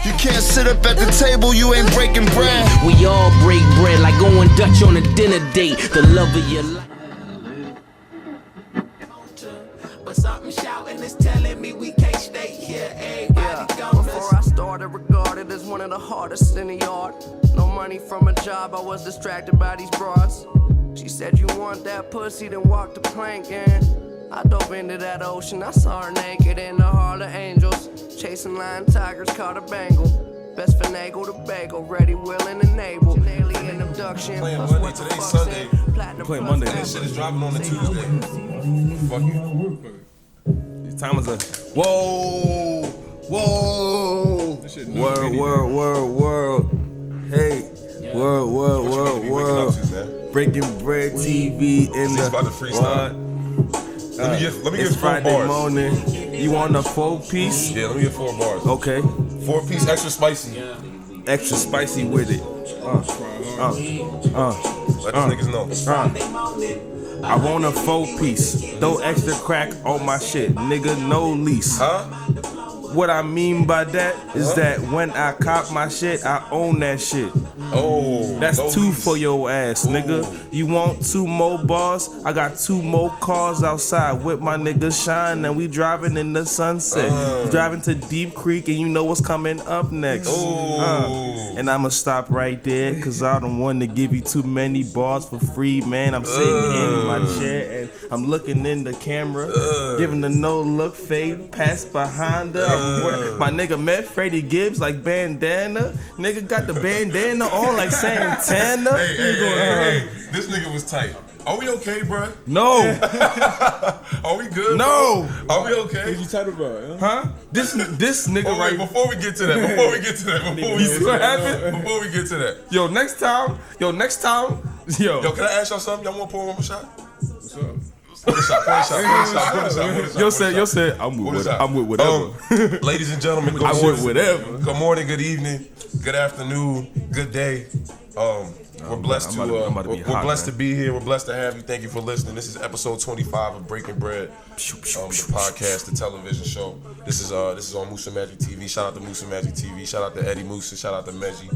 You can't sit up at the table, you ain't breaking bread. We all break bread like going Dutch on a dinner date. The love of your life. But something shouting is telling me we can't stay here. Before I started, regarded as one of the hardest in the yard. No money from a job, I was distracted by these broads. She said, you want that pussy, then walk the plank in. I dove into that ocean, I saw her naked in the heart of angels. Chasing lion tigers, caught a bangle. Best finagle the bagel, ready, willing, and able. Alien abduction. Playing Monday, today's Sunday. Playing Monday. This shit is dropping on a Tuesday. Fuck you. This time is a whoa. World. Hey, world. Breaking Bread TV in the about to freestyle. Let me get 4 Friday bars. morning. You want a 4-piece? Yeah, let me get 4 bars. Okay. 4-piece extra spicy. Extra spicy with it. Let these niggas know. I want a 4-piece. Throw extra crack on my shit. Nigga, no lease. Huh? What I mean by that is that when I cop my shit, I own that shit. Oh, That's no 2 lease. for your ass, nigga. You want 2 more bars? I got 2 more cars outside with my nigga Shine, and we driving in the sunset. Driving to Deep Creek, and you know what's coming up next. And I'ma stop right there, cause I don't want to give you too many bars for free, man. I'm sitting in my chair, and I'm looking in the camera, giving the no-look fade, pass behind her. My nigga met Freddie Gibbs like bandana. Nigga got the bandana on like Santana. Hey, this nigga was tight. Are we okay, bro? No. Are we good? No. Bro? Are we okay? What you talking about? Huh? This nigga Oh, wait, right. before we get to that, You see what happened? Before we get to that. Yo, next time. Yo, can I ask y'all something? Y'all want to pour one more shot? What's up? Pour the shot. Yo said, I'm with whatever. Ladies and gentlemen, I'm with whatever. Good morning, good evening, good afternoon, good day. We're blessed to be here. We're blessed to have you. Thank you for listening. This is episode 25 of Breaking Bread, the podcast, the television show. This is on Musa Magic TV. Shout out to Musa Magic TV. Shout out to Eddie Musa. Shout out to Meji.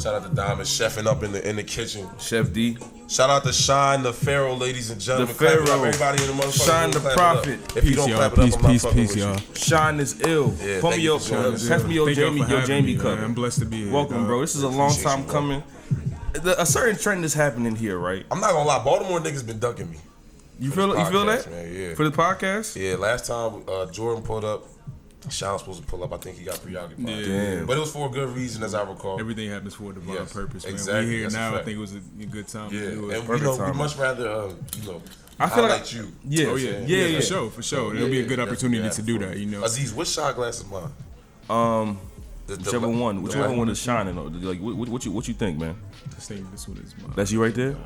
Shout out to Diamond chefing up in the kitchen. Chef D. Shout out to Shine the Pharaoh, ladies and gentlemen. The Pharaoh. Everybody in the motherfucker. Shine the prophet. If you don't clap it up, I'm not fucking with you. y'all. Shine is ill. Yeah, Put me up, pass me your Jamie cup. I'm blessed to be here. Welcome, bro. This is a long time coming. A certain trend is happening here, right? I'm not gonna lie, Baltimore niggas been ducking me. You feel that? Man, yeah. For the podcast? Yeah, last time Jordan pulled up, Sean was supposed to pull up. I think he got preoccupied. Damn. But it was for a good reason, as I recall. Everything happens for a divine purpose, man. Exactly. We're here That's a now. I fact. think it was a good time Yeah, to do it. and we much rather I feel highlight like you. Yeah. Oh yeah, for sure. It'll be a good opportunity to do that, you know. Aziz, which shot glass is mine? Whichever one is shining. Like, what you think, man? This one is mine. That's you right there.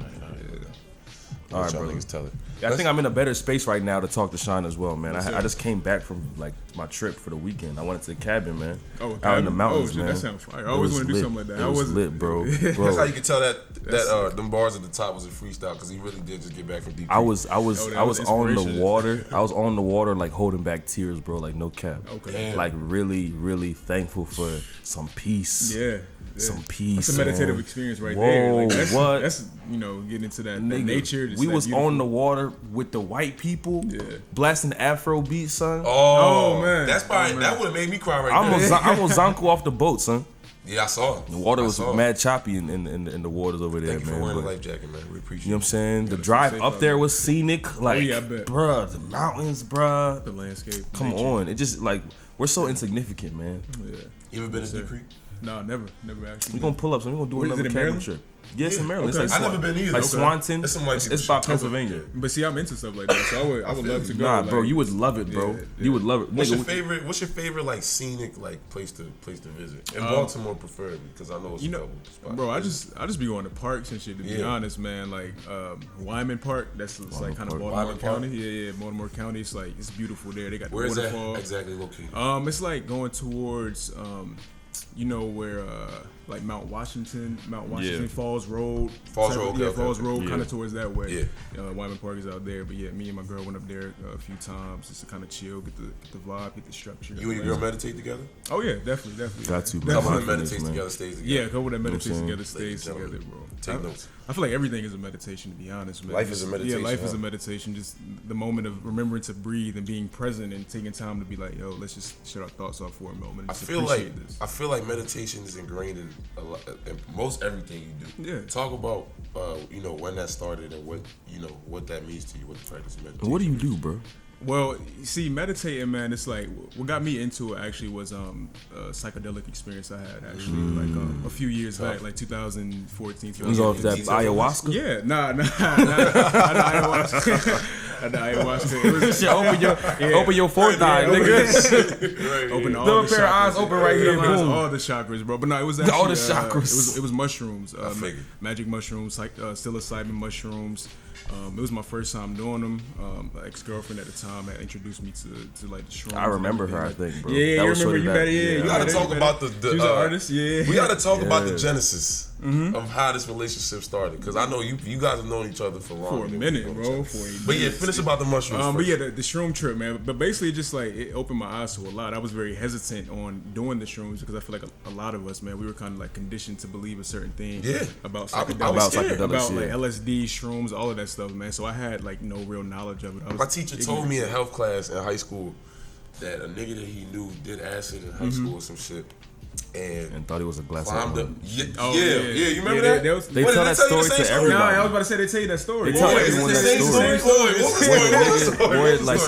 All right, Y'all bro. niggas tell it. I think I'm in a better space right now to talk to Shine as well, man. I just came back from like my trip for the weekend. I went to the cabin, man. Out in the mountains, man. That sounds fire. I always want to do something like that. It was lit, bro. That's how you can tell that them bars at the top was a freestyle, because he really did just get back from deep. I was on the inspiration. water. I was on the water, like holding back tears, bro. Like no cap. Okay. Like really, really thankful for some peace. Yeah. Some peace. It's a meditative man. experience right Whoa, there. Like what? That's getting into that Nigga, nature. we was on the water with the white people, blasting Afro beat, son. Oh man, that's probably that would have made me cry right I'm there. gonna Zonko off the boat, son. Yeah, I saw it. The water was mad choppy in the waters over there, Thank you man. for wearing But, the life jacket, man. We appreciate it. you know what I'm saying? The drive up there was scenic, like, yeah, I bet. bruh, the mountains, bruh. The landscape. Come on, it just like we're so insignificant, man. Yeah. You ever been to Deep Creek? No, never actually. We gonna pull up, so we gonna do another it in cabin Maryland? trip. Yes, in Maryland. Okay. It's like I never been either. Like Okay. Swanton. It's some white people It's by shit. Pennsylvania. But see, I'm into stuff like that, so I would love to go. Nah, bro, you would love it, bro. Yeah. You would love it. What's Nigga, your favorite like scenic like place to visit? In Baltimore preferably, because I know it's a couple spots. Bro, I just be going to parks and shit. To be honest, man, like Wyman Park. That's like kind of Baltimore Wyman Park? County. Yeah, Baltimore County. It's like it's beautiful there. They got the Where is that waterfall. exactly located? It's like going towards you know where like Mount Washington Falls Road. Falls Road, yeah, okay, Falls okay. Road, kind of towards that way. Yeah. Wyman Park is out there, but yeah, me and my girl went up there a few times just to kind of chill, get the vibe, get the structure. You and your girl meditate together? Oh yeah, definitely. Got to. Couple that meditates together, stays together. Yeah, a couple that meditates together, stays together, bro. Take notes. I feel like everything is a meditation, to be honest, man. Life is a meditation. Yeah, life is a meditation. Just the moment of remembering to breathe and being present and taking time to be like, yo, let's just shut our thoughts off for a moment. And I feel like meditation is ingrained in most everything you do. Yeah. Talk about when that started and what that means to you, what the practice of meditation. What do you do, bro? Well, you see, meditating, man, it's like what got me into it actually was a psychedelic experience I had actually like a few years back, like 2014. It was off that ayahuasca? Yeah, nah, not ayahuasca. Ayahuasca. It was open your fourth eye, nigga. Open all Double the pair of chakras. eyes open right here, boom. All the chakras, bro. But no, it was actually all the chakras. It was mushrooms. I figured. Magic mushrooms, like psilocybin mushrooms. It was my first time doing them. My ex-girlfriend at the time had introduced me to like the shrooms. I remember her, I think, bro. Yeah, you remember you better. Yeah, we gotta talk about the she was an artist. Yeah, we gotta talk about the genesis of how this relationship started, because I know you guys have known each other for long. For a minute, bro. But yeah, finish about the mushrooms first. But yeah, the shroom trip, man. But basically, just like it opened my eyes to a lot. I was very hesitant on doing the shrooms because I feel like a lot of us, man, we were kind of like conditioned to believe a certain thing. About psychedelics, about like LSD, shrooms, all of that stuff, man. So I had like no real knowledge of it. My teacher told me in health class in high school that a nigga that he knew did acid in high school or some shit. And thought he was a glass of climbed up. wine. You remember that? They tell that story to everybody. No, I was about to say they tell you that story. They tell everyone that story. What's the story? Like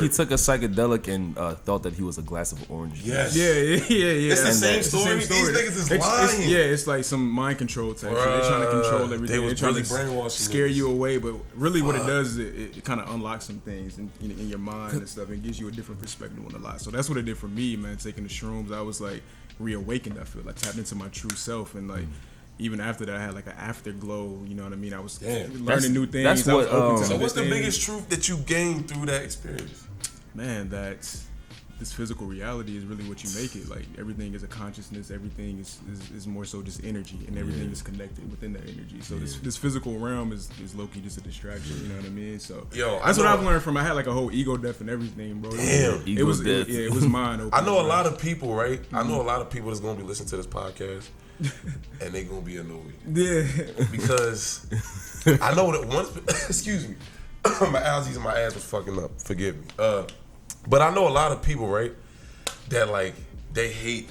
he took a psychedelic and thought that he was a glass of orange juice. Yes. Yeah. It's the same story. These niggas is lying. It's like some mind control type shit. They're trying to control everything. They was trying really to brainwashing scare you away, but really what it does is it kind of unlocks some things in your mind and stuff and gives you a different perspective on the lot. So that's what it did for me, man. Taking the shrooms, I was like reawakened. I feel like tapped into my true self, and like even after that I had like an afterglow, you know what I mean? I was learning new things. That's what so what's the biggest truth that you gained through that experience? Man, that this physical reality is really what you make it. Like everything is a consciousness, everything is more so just energy, and everything is connected within that energy. So this physical realm is low-key just a distraction, you know what I mean? So that's what I've learned from. I had like a whole ego death and everything, bro. Damn. It was mind opening. I know a lot of people, right? I know a lot of people that's gonna be listening to this podcast and they gonna be annoyed. Yeah. Because I know that once excuse me. My allergies and my ass was fucking up. Forgive me. But I know a lot of people, right, that like they hate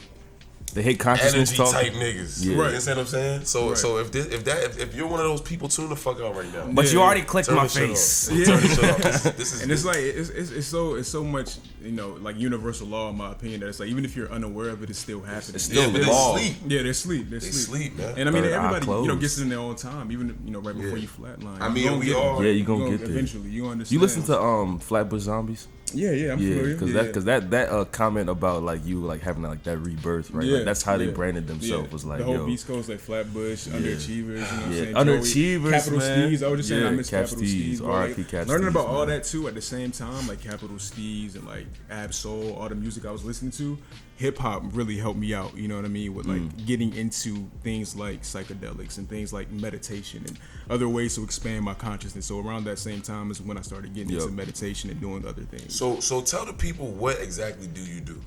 consciousness energy type niggas. Yeah. Right. You understand what I'm saying? So if you're one of those people, tune the fuck out right now. But you already clicked my face. Turn the shit off. This is and it's like it's so much, you know, like universal law in my opinion, that it's like even if you're unaware of it, it's still happening. It's still law. They sleep. Yeah, they sleep. They sleep, man. And I mean everybody, you know, gets it in their own time, even you know, right before you flatline. I mean, we all you gonna get there eventually. You understand. You listen to Flatbush Zombies? Yeah, I'm familiar. Because that comment about like you like having like that rebirth, right? Like, that's how they branded themselves. Was like the whole Beast Coast, like Flatbush, Underachievers. You know what I'm saying? Underachievers, Capital man. Steez. I was just saying I miss Capital Steez. R.I.P. Cap Learning Steez, about all man. that too at the same time, like Capital Steez and like Ab Soul, all the music I was listening to. Hip hop really helped me out, you know what I mean, with like getting into things like psychedelics and things like meditation and other ways to expand my consciousness. So around that same time is when I started getting into meditation and doing other things. So tell the people, what exactly do you do?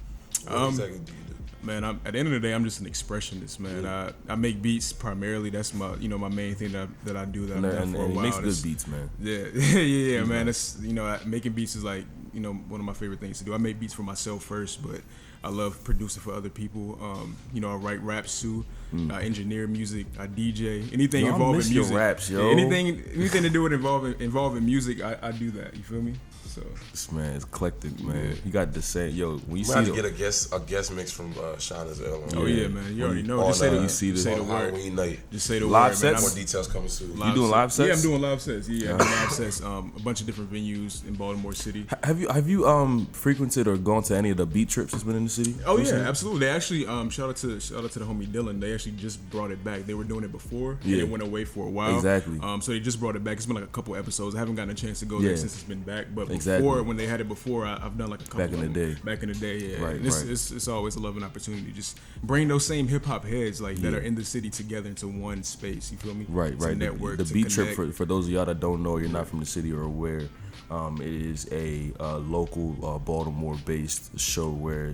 What exactly do you do? Man, at the end of the day, I'm just an expressionist, man. I make beats primarily. That's my main thing that I do. That I've done for a while. Makes good beats, man. Yeah, man. It's making beats is like one of my favorite things to do. I make beats for myself first, but I love producing for other people. I write raps too. I engineer music. I DJ. Anything involving music. Your raps, yo. Anything to do with involving music, I do that. You feel me? So this man is eclectic, man. You got to say, yo, when you see to get a guest mix from Shana's L. Oh yeah, man. You already know. Just say the word. Halloween night. Just say the live word. Sets? Man. More details coming soon. You doing live sets? Yeah, I'm doing live sets. Yeah, I'm doing live sets. A bunch of different venues in Baltimore City. Have you frequented or gone to any of the beat trips that's been in the city? Oh recently? yeah, absolutely. They actually shout out to the homie Dylan. They actually just brought it back. They were doing it before, and it went away for a while. Exactly. So they just brought it back. It's been like a couple episodes. I haven't gotten a chance to go there since it's been back. But Exactly. before, when they had it before, I've done like a couple. Back in the day. Back in the day, yeah. Right, And it's always a loving opportunity. Just bring those same hip hop heads like that are in the city together into one space. You feel me? Right. To network. The to Beat connect. Trip, for those of y'all that don't know, you're not from the city or aware. It is a local Baltimore-based show where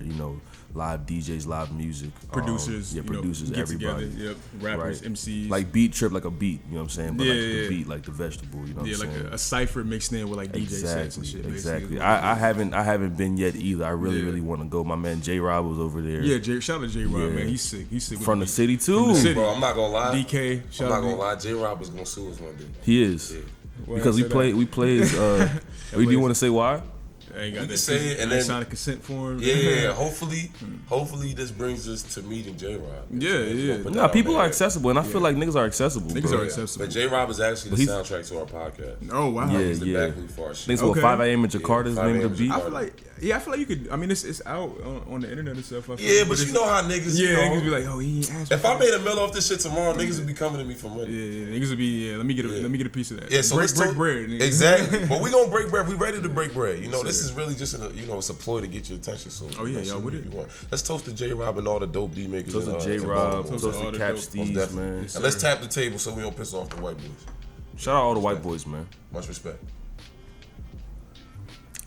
live DJs, live music, Producers, producers, get everybody, together, yep, rappers, right. MCs, like Beat Trip, like a beat, you know what I'm saying? But Yeah, like the yeah. beat, like the vegetable, you know what I'm like saying? a cipher mixed in with like DJ sets and shit. Exactly. Basically. I haven't been yet either. I really want to go. My man J Rob was over there. Yeah, shout out to J Rob, Yeah. man. He's sick. He's sick. From the city too. From the city. Bro, I'm not gonna lie. DK, I'm shout not out gonna to lie. J Rob is gonna sue us one day. He is. Yeah. Because we play his do you want to say why? I ain't got You that can say it and then sign a consent form. Yeah, hopefully this brings us to meeting J Rob. Yeah. Nah, people are accessible, and I feel like niggas are accessible. Niggas bro. are accessible. But J Rob is actually the soundtrack to our podcast. Oh wow. Yeah, He's the yeah. back loop for our shit. Things what 5 a.m. in Jakarta's 5 name a.m. of the beat. I feel like you could. I mean, it's out on the internet and stuff. I feel Yeah, like, but you know how niggas. Yeah, you know, niggas be like, oh, he ain't asked. if I made a mill off this shit tomorrow, niggas would be coming to me for money. Yeah, niggas would be. Let me get a piece of that. Yeah, so break bread. Nigga. Exactly. But we gonna break bread. We ready to break bread. You know, this is really just it's a ploy to get your attention. So y'all with it? You want. Let's toast to J Rob and all the dope D makers. Toast to J Rob, toast to Cap Steez, man. And let's tap the table so we don't piss off the white boys. Shout out all the white boys, man. Much respect.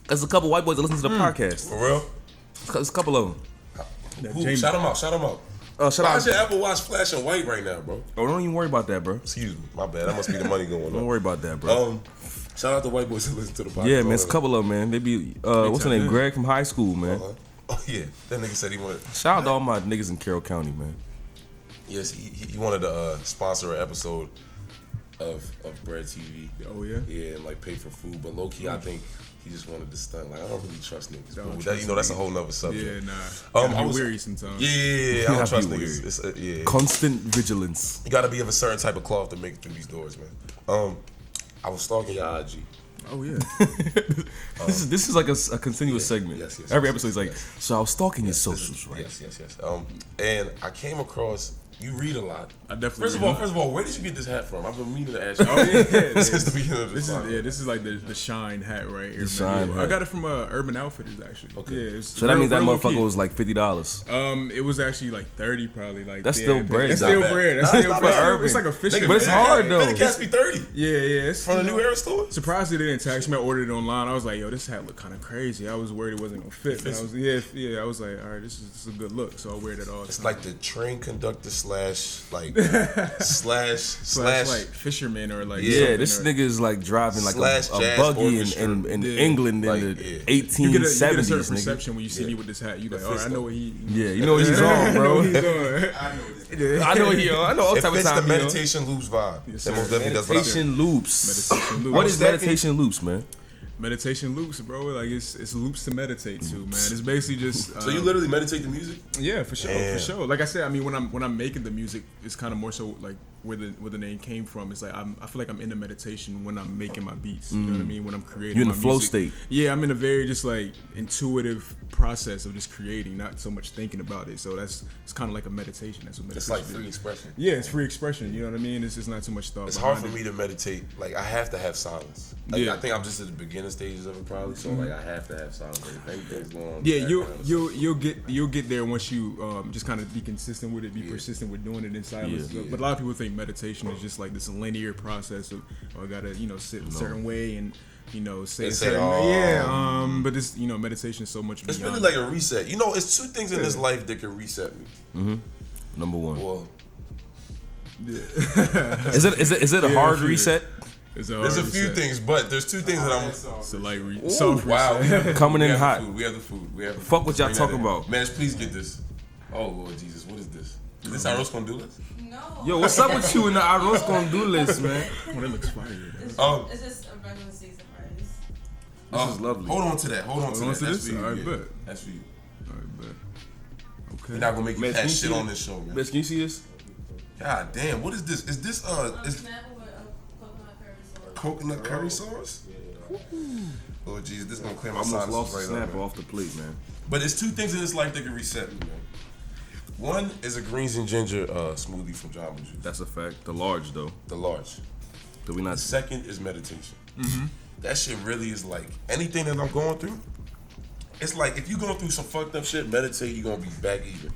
There's a couple white boys that listen to the podcast. For real? There's a couple of them. Who? Shout them out. Shout them out. Shout Why out. is your Apple Watch flashing white right now, bro? Oh, don't even worry about that, bro. Excuse me. My bad. That must be the money going on. Don't worry about that, bro. Shout out the white boys that listen to the podcast. Yeah, man, it's a couple of them, man. They be what's her name? Greg from high school, man. Oh yeah, that nigga said he wanted. Shout out to all my niggas in Carroll County, man. Yes, he wanted to sponsor an episode of Bread TV. Oh yeah. Yeah, and like pay for food, but low key, I think he just wanted to stunt. Like I don't really trust niggas. Don't Bro. trust That's a whole nother subject. Yeah, nah. I was weary sometimes. Yeah, I don't Gotta trust be niggas. It's, yeah. Constant vigilance. You gotta be of a certain type of cloth to make it through these doors, man. I was stalking your IG. Oh yeah. This is like a continuous segment. Yes, Every yes, episode is like, yes. so I was stalking your socials, right? Yes. And I came across. You read a lot. I definitely. First of all, where did you get this hat from? I've been meaning to ask you. Oh yeah. Since the beginning of this. This is like the Shine hat right here. The Shine hat. I got it from Urban Outfitters actually. Okay. Yeah, So that means that motherfucker was like $50. It was actually like 30 probably. Like That's still bread. That's Not still bad. bread. That's Nah, still it's bread. not bad. It's like a fisherman. But it's hard though. It can't be 30 Yeah. It's from the new era store. Surprised it didn't tax me. I ordered it online. I was like, yo, this hat look kind of crazy. I was worried it wasn't gonna fit. But I was like, all right, this is a good look. So I wear it all the It's time. like the train conductor slash like fisherman or like Yeah, this something, nigga is like driving like Slash a jazz buggy orchestra. in Yeah. England Like, in the yeah. you get a 1870s, certain nigga. perception when you see me with this hat. You like, all right, I know what he. Yeah, you know what he's on, bro. He's on. I know what he on. I know all It type of fits the time he on. meditation loops vibe. Yes, That most sir. definitely does what I do. Meditation loops. Meditation loops. What is meditation loops, man? Meditation loops, bro. Like it's loops to meditate to, man. It's basically just. So you literally meditate the music? Yeah, for sure, Damn. for sure. Like I said, I mean, when I'm making the music, it's kind of more so like where the name came from. It's like I feel like I'm in a meditation when I'm making my beats. You know what I mean? When I'm creating, You're in my the flow music. state. Yeah, I'm in a very just like intuitive process of just creating, not so much thinking about it. So it's kind of like a meditation. That's what It's meditation like free is. expression. Yeah, it's free expression. You know what I mean? It's just not too much thought. It's hard for behind me to meditate. Like I have to have silence. Like, Yeah. I think I'm just at the beginner stages of it probably. So like I have to have silence. Like, if anything's going on. Yeah, background, you'll get there once you just kind of be consistent with it, be persistent with doing it in silence. Yeah. But a lot of people think meditation is just like this linear process of I gotta sit a certain way and say a certain way. But this meditation is so much It's beyond. really like a reset. It's two things in this life that can reset me. Number one. Well, Is it a hard reset? It's there's a few things, but there's two things that I'm. So like soft Wow, reset. Coming in we have hot. The food. We have the food. We have the Fuck food. what y'all Bring talking that in. about. Man, please get this. Oh Lord Jesus, what is this? Is this arroz con dulces? No. Yo, what's up with you in the arroz con dulces, man? Oh, that looks fire. It's just a regular season rice. This is lovely. Hold on to that. Hold on to on that. to That's this? for you. Alright, yeah. bet. That's for you. All right, bet. We're Okay. not gonna make you Man, pass can you shit see on it? this show, man. Bitch, can you see this? God damn, what is this? Is this Snapple with a coconut curry sauce. coconut curry sauce? Oh Jesus, this is gonna clear my I almost sinuses lost the right snapper now, man. off the plate, man. But there's two things in this life that can reset me, man. One is a greens and ginger smoothie from Jamba Juice. That's a fact. The large though. The large. Do we not? Second is meditation. That shit really is like anything that I'm going through. It's like if you're going through some fucked up shit, meditate, you're gonna be back even.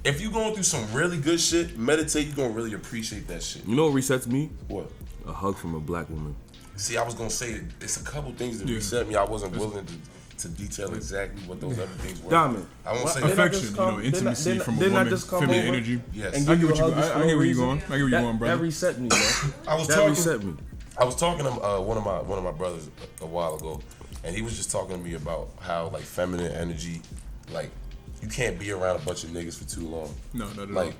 If you're going through some really good shit, meditate, you're gonna really appreciate that shit. You know what resets me? What? A hug from a black woman. See, I was gonna say it's a couple things that reset me. I wasn't willing to detail exactly what those other things were. Diamond. I won't say Affection, intimacy from a didn't I woman, just come feminine over energy. Yes. and I give get you a what hug you. for I no get where you reason? going. I get where you going, brother. That reset me, man. That reset me. I was talking to one of my brothers a while ago, and he was just talking to me about how like feminine energy, like you can't be around a bunch of niggas for too long. No, not at all. Like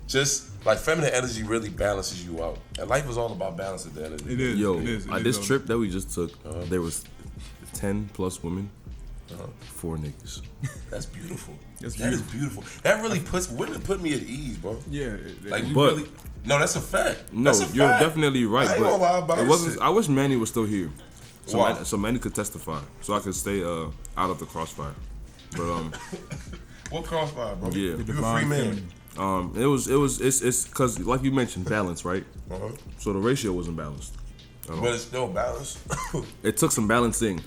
just like feminine energy really balances you out, and life is all about balance at the end of the day. It is. Yo, it is. this trip that we just took, there was 10 plus women, 4 niggas. That's beautiful. That's That is beautiful. That really wouldn't it put me at ease, bro? Yeah. Like you But- really. No, that's a fact. No, That's a you're fact. definitely right, I ain't gonna lie about but it this wasn't. shit. I wish Manny was still here, Why? so Manny could testify, so I could stay out of the crossfire. But What crossfire, bro? Yeah. You a free Divine man. feminine. it's because like you mentioned, balance, right? Uh-huh. So the ratio wasn't balanced. But it's still balanced. It took some balancing.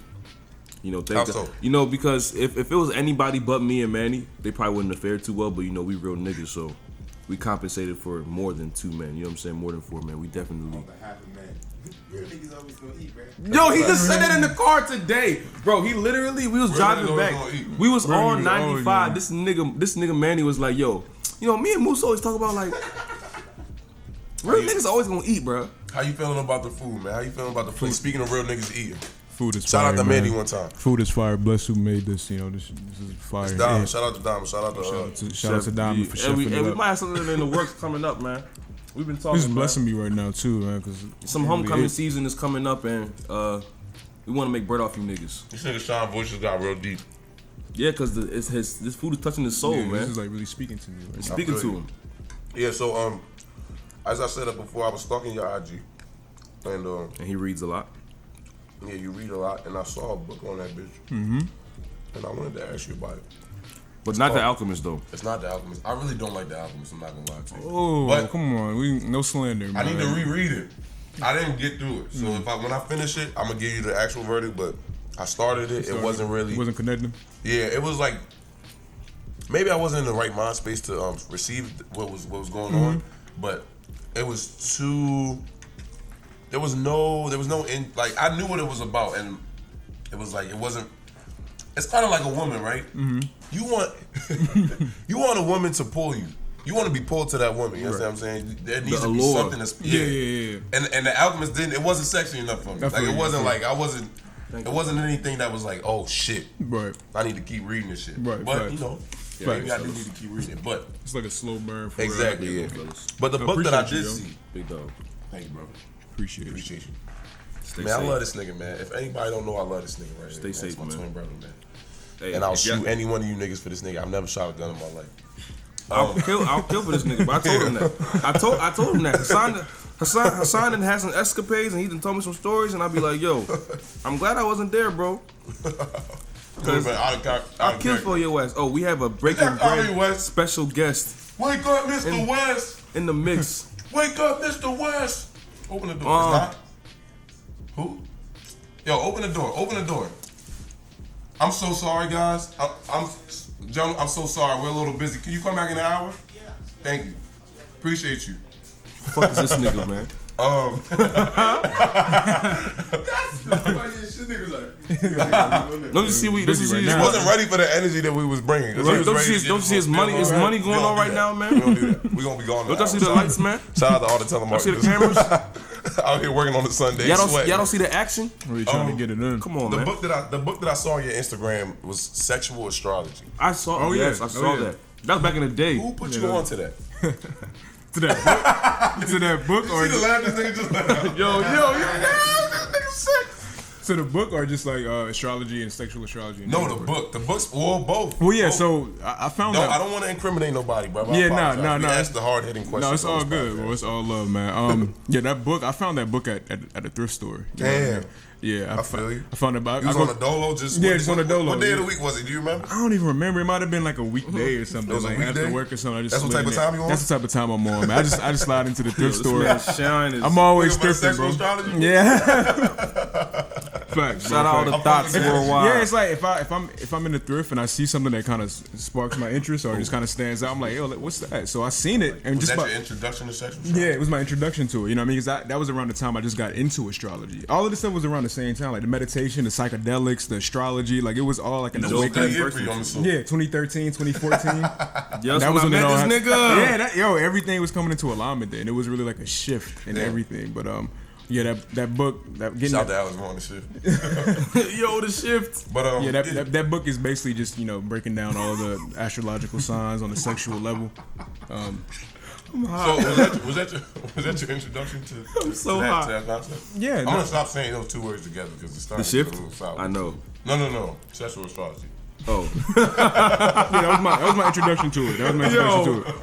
You know, How so? you know, because if it was anybody but me and Manny, they probably wouldn't have fared too well. But you know, we real niggas, so we compensated for more than 2 men. You know what I'm saying? More than 4 men. We definitely. Yo, he just said that in the car today, bro. He literally, we was driving niggas back. always gonna eat. We was Real on niggas always 95. gonna This nigga Manny was like, yo, you know, me and Moose always talk about like, real niggas always gonna eat, bro. How you feeling about the food, man? How you feeling about the food? Speaking of real niggas eating. Food is Shout fire, out to man. Mandy one time. Food is fire. Bless who made this. You know, this is fire. Diamond. Yeah. Shout out to Diamond. Shout out to Shout out to Diamond for And chefing we it up. might have something in the works coming up, man. We've been talking. This is man. blessing me right now too, man. Cause Some homecoming season is coming up, and we want to make bread off you niggas. This nigga Sean Bush just got real deep. Yeah, cause this food is touching his soul, Yeah, man. this is like really speaking to me. Right now. Speaking to him. Yeah, so as I said before, I was stalking your IG, and And he reads a lot. yeah, you read a lot, and I saw a book on that bitch, and I wanted to ask you about it. But not The Alchemist, though. It's not The Alchemist. I really don't like The Alchemist. I'm not gonna lie to you. Oh, But come on. No slander, man. I need to reread it. I didn't get through it, so when I finish it, I'm gonna give you the actual verdict. But I started it. It wasn't really. It wasn't connecting. Yeah, it was like maybe I wasn't in the right mind space to receive what was going on, but it was too. There was no like I knew what it was about, and it was like it wasn't. It's kind of like a woman, right? You want a woman to pull you. You want to be pulled to that woman. You understand what I'm saying? There needs to be allure. something that's Yeah. And the Alchemist didn't. It wasn't sexy enough for me. I Like feel it you, wasn't I like I wasn't. It wasn't anything that was like, oh shit, Right. I need to keep reading this shit. Right, But facts. you know, Facts. maybe I do need to keep reading it. But It's like a slow burn for exactly, yeah. fellas. But the book that I appreciate did you, yo. see, Big dog. thank you, brother. Appreciate it. Appreciate you. Stay Man, safe. I love this nigga, man. If anybody don't know, I love this nigga right Stay here. safe, That's my man. twin brother, man. Hey, And I'll if y'all- shoot any one of you niggas for this nigga. I've never shot a gun in my life. I'll kill for this nigga. But I told him that. I told him that. Hassan done had some escapades, and he done told me some stories, and I'll be like, yo, I'm glad I wasn't there, bro. Cause I'll kill for your ass. Oh, we have a Breaking Is that Ari Bread West? special guest Wake up, Mr. West. in the mix. Wake up, Mr. West. Open the door. It's not. Who? Yo, open the door. Open the door. I'm so sorry, guys. John, I'm so sorry. We're a little busy. Can you come back in an hour? Yeah. Thank you. Appreciate you. Fuck is this nigga, man? Let me see what you Busy right He now. wasn't ready for the energy that we was bringing. Don't you see his money? His money going on right now, man. We don't do that. We gonna be gone. Don't y'all see the lights, man? Shout out to all the Y'all see the telemarketers cameras? out here working on the Sunday. Y'all sweating. don't see the action? Really trying to get it in. Come on, The man. book that I saw on your Instagram was Sexual Astrology. I saw. Oh, Yes, yeah. I saw Oh, yeah. that. That was back in the day. Who put you onto that? To that book or See the laugh this nigga just laughed. Yo, this nigga sick. So the book or just like astrology and sexual astrology? No, the book. The book's both. Well, yeah. Both. So I found that. I don't want to incriminate nobody, bro. Yeah, no. That's the hard hitting question. No, it's all good, bro. It's all love, man. Yeah, that book. I found that book at a thrift store. Damn. Yeah, I feel you. I found it about. You was on a dolo, just on a dolo. What day of the week was it? Do you remember? I don't even remember. It might have been like a weekday or something, like after work or something. I just That's what type of time you on? That's the type of time I'm on, man. I just slide into the thrift store. I'm always thrifting, bro. Astrology? Yeah. Facts. Shout out all the thoughts worldwide. Yeah, it's like if I'm in the thrift and I see something that kind of sparks my interest or just kind of stands out, I'm like, yo, what's that? So I seen it and was just that your introduction to sexual astrology? Yeah, it was my introduction to it. You know what I mean? Because that was around the time I just got into astrology. All of this stuff was around the same time, like the meditation, the psychedelics, the astrology. Like it was all like an awakening. Yeah, 2013, 2014. That was when I met this nigga. Yeah, everything was coming into alignment then. It was really like a shift in everything. But yeah, that book, shout out to Alex on the shift. Yo, the shift. But yeah, that book is basically just breaking down all the astrological signs on the sexual level. So was that your introduction to that concept? Yeah, I'm gonna stop saying those two words together because it's starting the shift. to get a little sour. I know. No. Sexual astrology. Oh. Yeah, that was my introduction to it.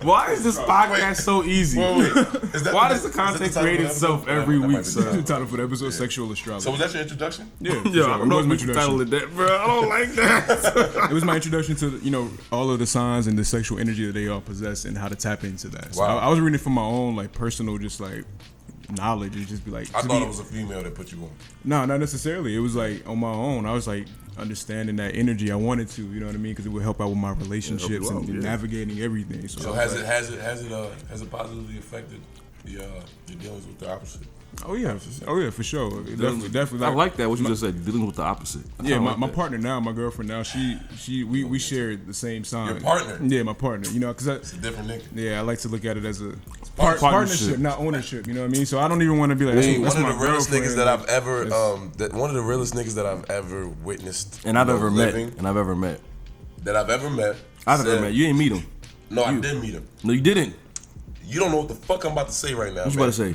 Why is this podcast so easy? Wait. Why does the content create itself every week, sir? That's the title for the episode, Sexual Astrology. So was that your introduction? Yeah. I don't know if we can title it that, bro. I don't like that. It was my introduction to, all of the signs and the sexual energy that they all possess and how to tap into that. So wow. I was reading it for my own, like, personal, just, like, knowledge. It just be like... I thought it was a female that put you on. No, not necessarily. It was, like, on my own. I was, like... understanding that energy I wanted to, you know what I mean? Because it would help out with my relationships and navigating everything. So has it positively affected your dealings with the opposite? Oh yeah, for sure. Definitely. I like that. What you just said, dealing with the opposite. Yeah, my partner now, my girlfriend now, we share the same sign. Your partner? Yeah, my partner. Because it's a different nigga. Yeah, I like to look at it as a partnership, not ownership. You know what I mean? So I don't even want to be like that's one of my the realest niggas that I've ever one of the realest niggas that I've ever witnessed and I've ever met. You didn't meet him. No, I did meet him. No, you didn't. You don't know what the fuck I'm about to say right now. What you about to say?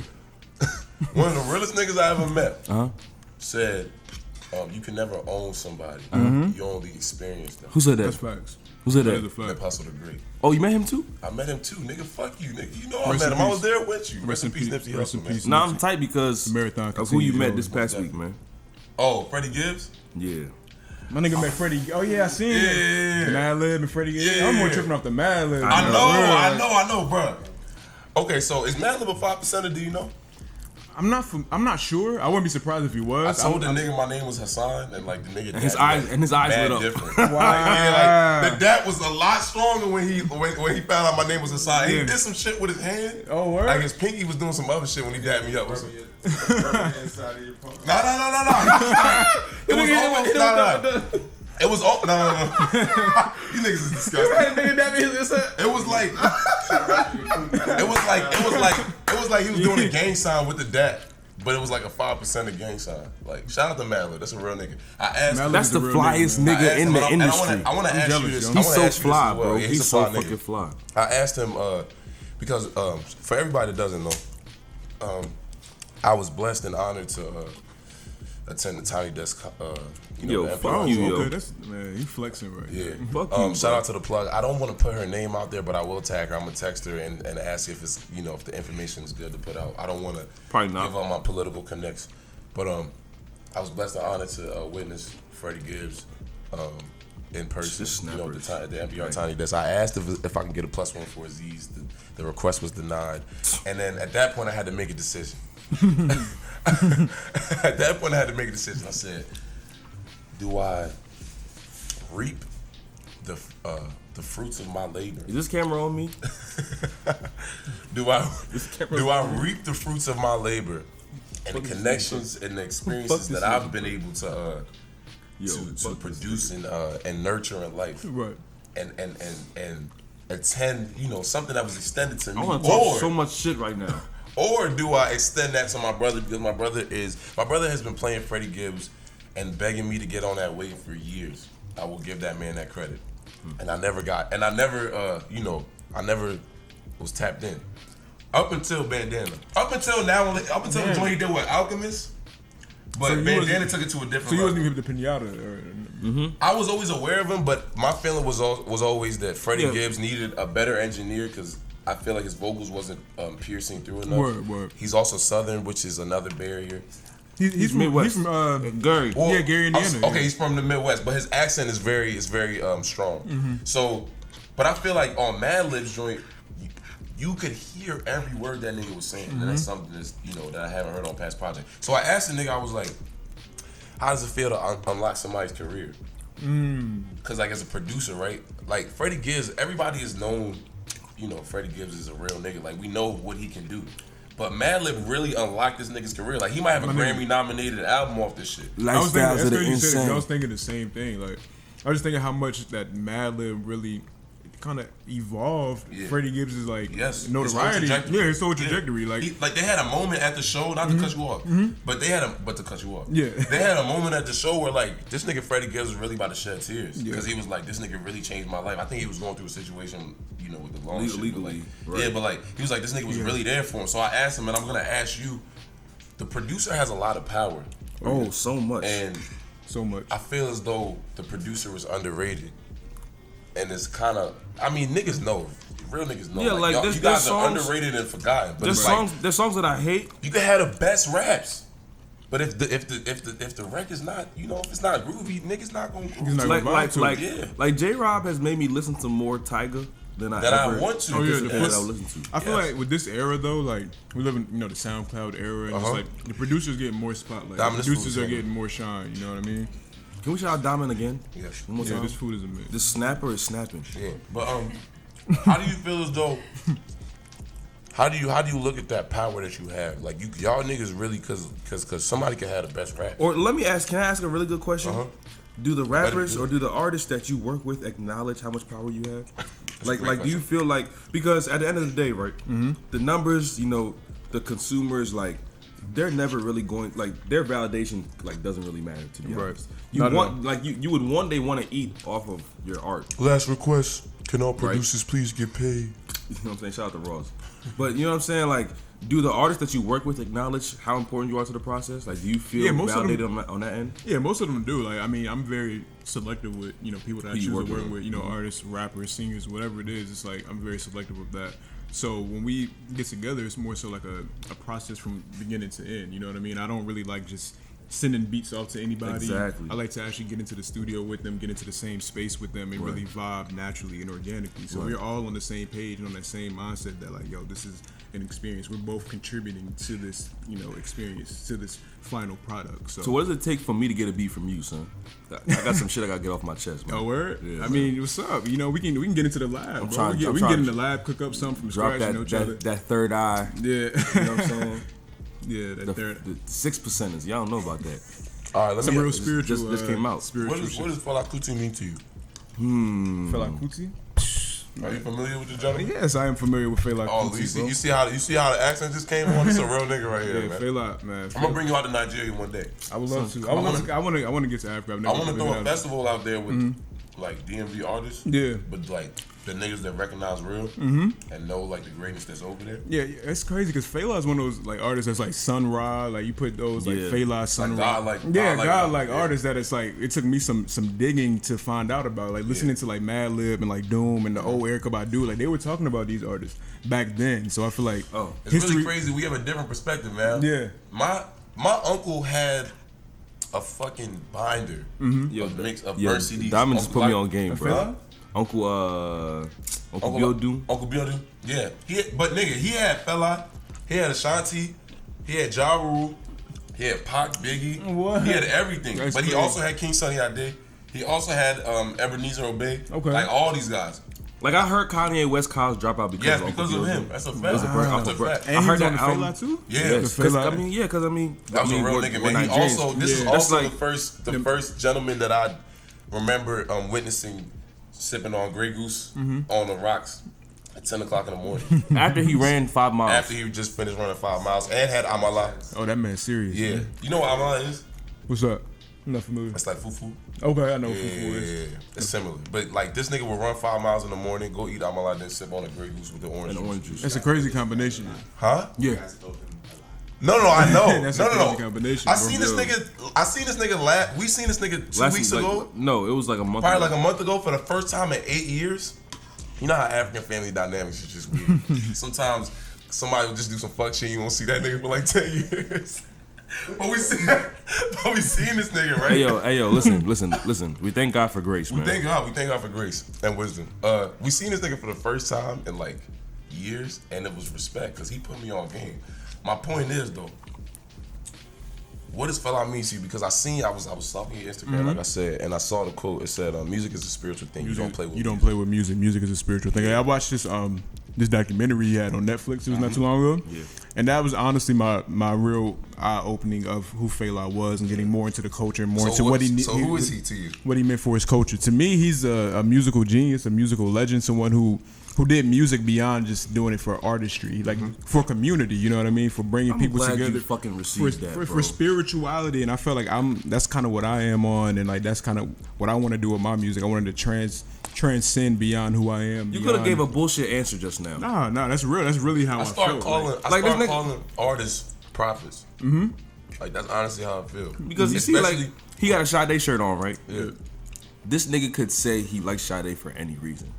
One of the realest niggas I ever met said, you can never own somebody. You only experience them. Who said that? That's facts. Who said That's that? a fact. Nip Hussle the Great. Oh, you met him too? I met him too, nigga. Fuck you, nigga. You know I met him. I was there with you. Rest in peace, Nipsey Hussle, man. Nah, I'm tight because Marathon of who you met this past week, man. Oh, Freddie Gibbs? Yeah. My nigga met Freddie. Oh yeah, I seen it. The Mad Lib and Freddie. Yeah. I'm more tripping off the Mad Lib. I know, bro. Okay, so is Mad Lib a 5%er? Do you know? I'm not sure. I wouldn't be surprised if he was. I told the nigga my name was Hassan, and like the nigga. And his eyes lit up. Different. Wow. The dad was a lot stronger when he found out my name was Hassan. He did some shit with his hand. Oh, word? Like his pinky was doing some other shit when he dapped me up. No. It was all. No. You niggas is disgusting. It was like he was doing a gang sign with the dap, but it was like a 5% gang sign. Like, shout out to Madlib. That's a real nigga. I asked. That's the flyest nigga in the industry. I want to ask you this. He's so fly, bro. He's so fucking fly. I asked him because for everybody that doesn't know, I was blessed and honored to attend the Tiny Desk. Fuck you, yo. That's, man, he flexing right. Yeah. Fuck you. Shout out to the plug. I don't want to put her name out there, but I will tag her. I'm gonna text her and ask if it's if the information is good to put out. I don't want to give out my political connects, but I was blessed and honored to witness Freddie Gibbs in person. The NPR Tiny Desk. I asked if I can get a +1 for Aziz. The request was denied, and then at that point I had to make a decision. At that point I had to make a decision. I said, do I reap the fruits of my labor? Is this camera on me? Do I reap the fruits of my labor and the connections and the experiences that I've been able to produce and nurture in life, right? And attend, something that was extended to me. I want to talk so much shit right now. Or do I extend that to my brother because my brother has been playing Freddie Gibbs and begging me to get on that wave for years. I will give that man that credit. And I never was tapped in. Up until Bandana. Up until now, the joint he did with Alchemist. But So Bandana took it to a different So you wasn't level. even the pinata. I was always aware of him, but my feeling was always that Freddie Gibbs needed a better engineer because I feel like his vocals wasn't piercing through enough. Word. He's also Southern, which is another barrier. He's from Midwest. He's from Gary. Well, yeah, Gary, Indiana. Okay, he's from the Midwest, but his accent is very strong. Mm-hmm. So, but I feel like on Mad Lib's joint, you could hear every word that nigga was saying, and that's something that's, that I haven't heard on past projects. So I asked the nigga, I was like, how does it feel to unlock somebody's career? Because like as a producer, right? Like Freddie Gibbs, everybody is known, Freddie Gibbs is a real nigga. Like we know what he can do. But Madlib really unlocked this nigga's career. Like he might have a Grammy-nominated album off this shit. I was thinking, Lifestyles that's of the crazy you said it, 'cause insane. I was thinking the same thing. Like I was just thinking how much that Madlib really kind of evolved Freddie Gibbs' like notoriety. His whole trajectory. Like they had a moment at the show, not to cut you off, but to cut you off. Yeah. They had a moment at the show where like this nigga Freddie Gibbs was really about to shed tears because he was like, this nigga really changed my life. I think he was going through a situation, with the law shit, legally, but right. yeah, but like he was like, this nigga was really there for him. So I asked him, and I'm gonna ask you, the producer has a lot of power. Oh, so much. And so much. I feel as though the producer is underrated. And it's kind of, niggas know. Real niggas know. Yeah, like y'all, there's you guys songs- are underrated and forgotten. But There's it's there's songs that I hate. you can have the best raps. But if the record's not, if it's not groovy, niggas not gonna groove. not Like gonna vibe to it. Yeah. like J-Rob has made me listen to more Tyga than I That I ever want to. Oh, yeah, anticipated the that first- I would listen to. I feel like with this era though, like we live in the SoundCloud era, and just like the producers getting more spotlight. Dominus The producers food, are getting more shine. You know what I mean? Can we shout out Diamond again? Yes. One more Yeah, time. this food is amazing. This snapper is snapping. Yeah. But how do you feel as though? How do you look at that power that you have? Like y'all niggas really, cause somebody can have the best rap. Or let me ask, can I ask a really good question? Do the rappers do. or do the artists that you work with acknowledge how much power you have? Like great do you feel like, because at the end of the day, right, the numbers, the consumers, like, they're never really going, like, their validation, like, doesn't really matter, to be honest. You Not at want, all. like, you would one day want to eat off of your art. Last request: can all producers please get paid? You know what I'm saying? Shout out to Ross. But you know what I'm saying? Like, do the artists that you work with acknowledge how important you are to the process? Like, do you feel most of them- validated on that end? Yeah, most of them do. Like, I'm very selective with people that I Who you choose work to work with. with. Artists, rappers, singers, whatever it is. It's like I'm very selective with that. So when we get together, it's more so like a process from beginning to end. You know what I mean? I don't really like just sending beats off to anybody. Exactly. I like to actually get into the studio with them, get into the same space with them, and really vibe naturally and organically. So we're all on the same page and on that same mindset that like, yo, this is an experience. We're both contributing to this, experience, to this final product. So what does it take for me to get a beat from you, son? I got some shit I gotta get off my chest, man. Oh, word? Yeah, I mean, what's up? We can get into the lab, bro. trying- we I'm can trying get in to the lab, cook up something from drop scratch, each other. that third eye. Yeah. You know what I'm saying? Yeah, that third. The 6%ers. Y'all don't know about that. All right, let Some me. real spiritual. just came out. Spiritual What does Fela Kuti mean to you? Fela Kuti? Are you familiar with the gentleman? Yes, I am familiar with Fela Oh, Kuti, you see, bro. you see how the accent just came on. It's a real nigga right here, Yeah, man. Fela, man. I'm gonna bring you out to Nigeria one day. I would love to. I want to get to Africa. I've I never want to been throw a out. festival out there with like DMV artists. Yeah. But like the niggas that recognize real and know like the greatness that's over there. Yeah, it's crazy because Fela is one of those like artists that's like Sun Ra, like you put those like Yeah. Fela, Sun Ra, God-like- yeah, God-like God-like yeah. artists that it's like it took me some digging to find out about, like listening to like Madlib and like Doom and the old Erykah Badu, like they were talking about these artists back then. So I feel like It's really crazy. We have a different perspective, man. Yeah. My uncle had a fucking binder of mix of verse CDs. Diamond just put me Like- on game, bro. Fela? Uncle Bill Doom. Uncle Bill Doom. Yeah. But nigga, he had Fela, he had Ashanti, he had Ja Rule, he had Pac, Biggie. What? He had everything. That's but he crazy. also had King Sunny Ade. He also had Ebenezer Obey. Okay. Like all these guys. Like, I heard Kanye West College drop out because Yes, of Uncle because Bill of him. Doom. That's a fact. That's a That's a fact. fact. And I he heard was on that the album. Fela too. Yeah. Yes, The 'cause, Fela- I mean, yeah, because I mean, That was a real nigga, man. He also, this is Yeah. That's also like- the first gentleman that I remember witnessing sipping on Grey Goose on the rocks at 10 o'clock in the morning. after he ran 5 miles. After he just finished running 5 miles and had Amala. Oh, that man's serious. Yeah. man. You know what Amala is? What's up? I'm not familiar. It's like fufu. Okay, I know Yeah, what Fufu is. it's similar. But like this nigga will run 5 miles in the morning, go eat Amala, then sip on a Grey Goose with the orange And juice. orange juice. It's a crazy combination. Huh? Yeah. No, I know. That's no. a crazy combination, I bro. seen this nigga. We seen this nigga 2 weeks ago. No, it was like a month. Probably ago. like a month ago for the first time in 8 years. You know how African family dynamics is just weird. Sometimes somebody will just do some fuck shit. You won't see that nigga for like 10 years. But we seen this nigga, right? Hey yo, listen. We thank God for grace, man. We thank God for grace and wisdom. We seen this nigga for the first time in like years, and it was respect because he put me on game. My point is though, what does Fela mean to you? Because I was stalking your Instagram, like I said, and I saw the quote. It said, "Music is a spiritual thing. You don't play with music. Music is a spiritual thing." I watched this documentary he had on Netflix. It was not too long ago. Yeah. And that was honestly my real eye opening of who Fela was and getting more into the culture and more into what he. So who is he to you? What he meant for his culture. To me, he's a musical genius, a musical legend, someone who did music beyond just doing it for artistry, like for community. You know what I mean? For bringing people together. You fucking received for spirituality, and I felt like that's kind of what I am on, and like that's kind of what I want to do with my music. I wanted to transcend beyond who I am. You could have gave a bullshit answer just now. Nah, that's real. That's really how I felt. I start calling artists prophets. Like that's honestly how I feel. Because you see, like he got a Sade shirt on, right? Yeah. This nigga could say he likes Sade for any reason.